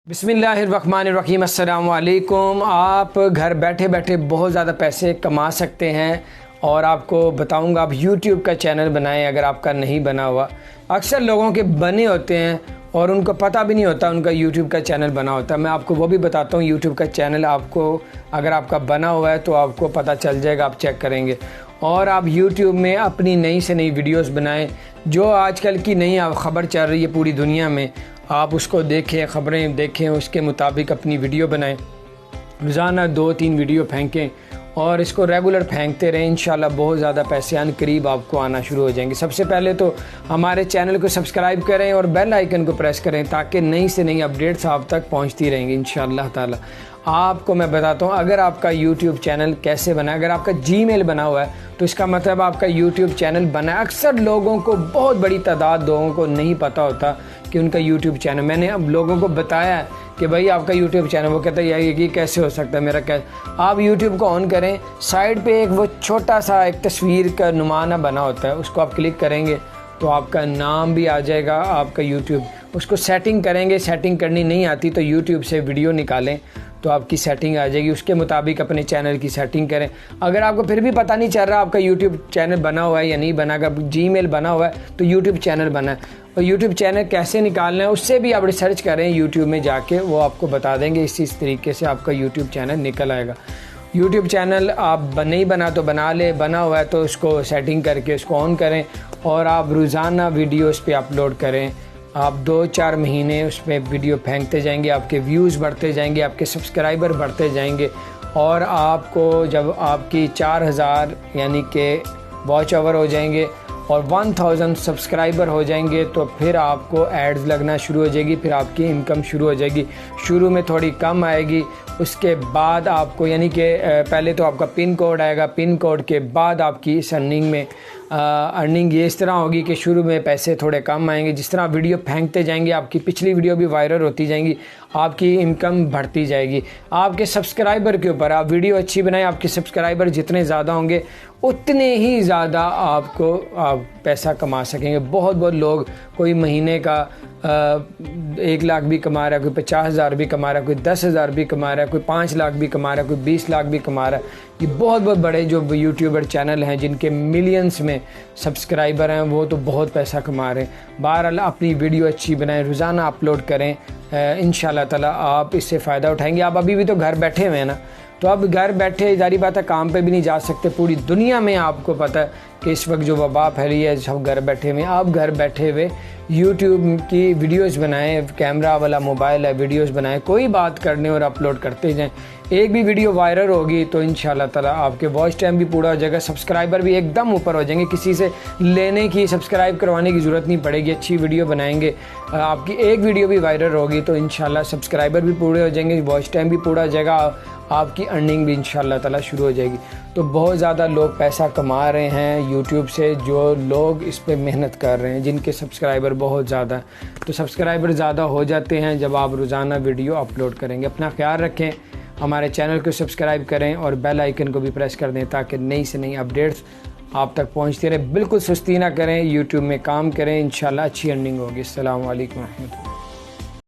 बिस्मिल्लाहिर्रहमानिर्रहीम अस्सलाम वालेकुम। आप घर बैठे बैठे बहुत ज़्यादा पैसे कमा सकते हैं और आपको बताऊंगा आप YouTube का चैनल बनाएं अगर आपका नहीं बना हुआ। अक्सर लोगों के बने होते हैं और उनको पता भी नहीं होता उनका YouTube का चैनल बना होता है। मैं आपको वो भी बताता हूँ YouTube का चैनल आपको अगर आपका बना हुआ है तो आपको पता चल जाएगा, आप चेक करेंगे। और आप YouTube में अपनी नई से नई वीडियोस बनाएं। जो आजकल की नई खबर चल रही है पूरी दुनिया में, आप उसको देखें, ख़बरें देखें, उसके मुताबिक अपनी वीडियो बनाएं। रोज़ाना 2-3 वीडियो फेंकें और इसको रेगुलर फेंकते रहें। इंशाल्लाह बहुत ज़्यादा पैसे करीब आपको आना शुरू हो जाएंगे। सबसे पहले तो हमारे चैनल को सब्सक्राइब करें और बेल आइकन को प्रेस करें ताकि नई से नई अपडेट्स आप तक पहुंचती रहेंगी इंशाल्लाह ताला। आपको मैं बताता हूँ अगर आपका YouTube चैनल कैसे बना है। अगर आपका Gmail बना हुआ है तो इसका मतलब आपका YouTube चैनल बना है। अक्सर लोगों को, बहुत बड़ी तादाद लोगों को नहीं पता होता कि उनका YouTube चैनल, मैंने अब लोगों को बताया है कि भाई आपका YouTube चैनल, वो कहता है यार ये कैसे हो सकता है मेरा। आप YouTube को ऑन करें, साइड पे एक वो छोटा सा एक तस्वीर का नुमाना बना होता है, उसको आप क्लिक करेंगे तो आपका नाम भी आ जाएगा, आपका YouTube। उसको सेटिंग करेंगे, सेटिंग करनी नहीं आती तो YouTube से वीडियो निकालें तो आपकी सेटिंग आ जाएगी, उसके मुताबिक अपने चैनल की सेटिंग करें। अगर आपको फिर भी पता नहीं चल रहा आपका YouTube चैनल बना हुआ है या नहीं बना, अगर Gmail बना हुआ है तो YouTube चैनल बना है। और YouTube चैनल कैसे निकालना है उससे भी आप रिसर्च करें YouTube में जाके, वो आपको बता देंगे। इसी तरीके से आपका YouTube चैनल निकल आएगा। YouTube चैनल आप नहीं बना तो बना ले, बना हुआ है तो उसको सेटिंग करके उसको ऑन करें और आप रोज़ाना वीडियो उस पर अपलोड करें। आप 2-4 महीने उस पर वीडियो फेंकते जाएंगे, आपके व्यूज़ बढ़ते जाएंगे, आपके सब्सक्राइबर बढ़ते जाएंगे और आपको जब आपकी 4000 यानी कि वॉच आवर हो जाएंगे और 1000 सब्सक्राइबर हो जाएंगे तो फिर आपको एड्स लगना शुरू हो जाएगी, फिर आपकी इनकम शुरू हो जाएगी। शुरू में थोड़ी कम आएगी, उसके बाद आपको यानी कि पहले तो आपका पिन कोड आएगा, पिन कोड के बाद आपकी इस अर्निंग ये इस तरह होगी कि शुरू में पैसे थोड़े कम आएंगे। जिस तरह वीडियो फेंकते जाएंगे आपकी पिछली वीडियो भी वायरल होती जाएंगी, आपकी इनकम बढ़ती जाएगी। आपके सब्सक्राइबर के ऊपर, आप वीडियो अच्छी बनाएं, आपके सब्सक्राइबर जितने ज़्यादा होंगे उतने ही ज़्यादा आप पैसा कमा सकेंगे। बहुत लोग, कोई महीने का 1 लाख भी कमा रहा है, कोई 50,000 भी कमा रहा है, कोई 10,000 भी कमा रहा है, कोई 5 लाख भी कमा रहा है, कोई 20 लाख भी कमा रहा है। ये बहुत बड़े जो यूट्यूबर चैनल हैं जिनके मिलियंस में सब्सक्राइबर हैं, वो तो बहुत पैसा कमा रहे हैं। बहरहाल अपनी वीडियो अच्छी बनाएं, रोज़ाना अपलोड करें, इंशाल्लाह ताला आप इससे फ़ायदा उठाएंगे। आप अभी भी तो घर बैठे हुए हैं ना, तो अब घर बैठे, जारी बात है काम पे भी नहीं जा सकते। पूरी दुनिया में आपको पता है कि इस वक्त जो वबा फैली है, सब घर बैठे हुए। आप घर बैठे हुए YouTube की वीडियोस बनाएं, कैमरा वाला मोबाइल है, वीडियोस बनाएं, कोई बात करने और अपलोड करते जाएं। एक भी वीडियो वायरल होगी तो इंशाल्लाह ताला आपके वॉच टाइम भी पूरा हो जाएगा, सब्सक्राइबर भी एकदम ऊपर हो जाएंगे। किसी से लेने की, सब्सक्राइब करवाने की ज़रूरत नहीं पड़ेगी। अच्छी वीडियो बनाएंगे, आपकी एक वीडियो भी वायरल होगी तो इंशाल्लाह सब्सक्राइबर भी पूरे हो जाएंगे, वॉच टाइम भी पूरा हो जाएगा, आपकी अर्निंग भी इंशाल्लाह ताला शुरू हो जाएगी। तो बहुत ज़्यादा लोग पैसा कमा रहे हैं YouTube से, जो लोग इस पे मेहनत कर रहे हैं, जिनके सब्सक्राइबर बहुत ज़्यादा हैं। तो सब्सक्राइबर ज़्यादा हो जाते हैं जब आप रोज़ाना वीडियो अपलोड करेंगे। अपना ख्याल रखें, हमारे चैनल को सब्सक्राइब करें और बेल आइकन को भी प्रेस कर दें ताकि नई से नई अपडेट्स आप तक पहुँचती रहे। बिल्कुल सुस्ती ना करें, YouTube में काम करें, इंशाल्लाह अच्छी अर्निंग होगी। अस्सलाम वालेकुम रहमतुल्लाह।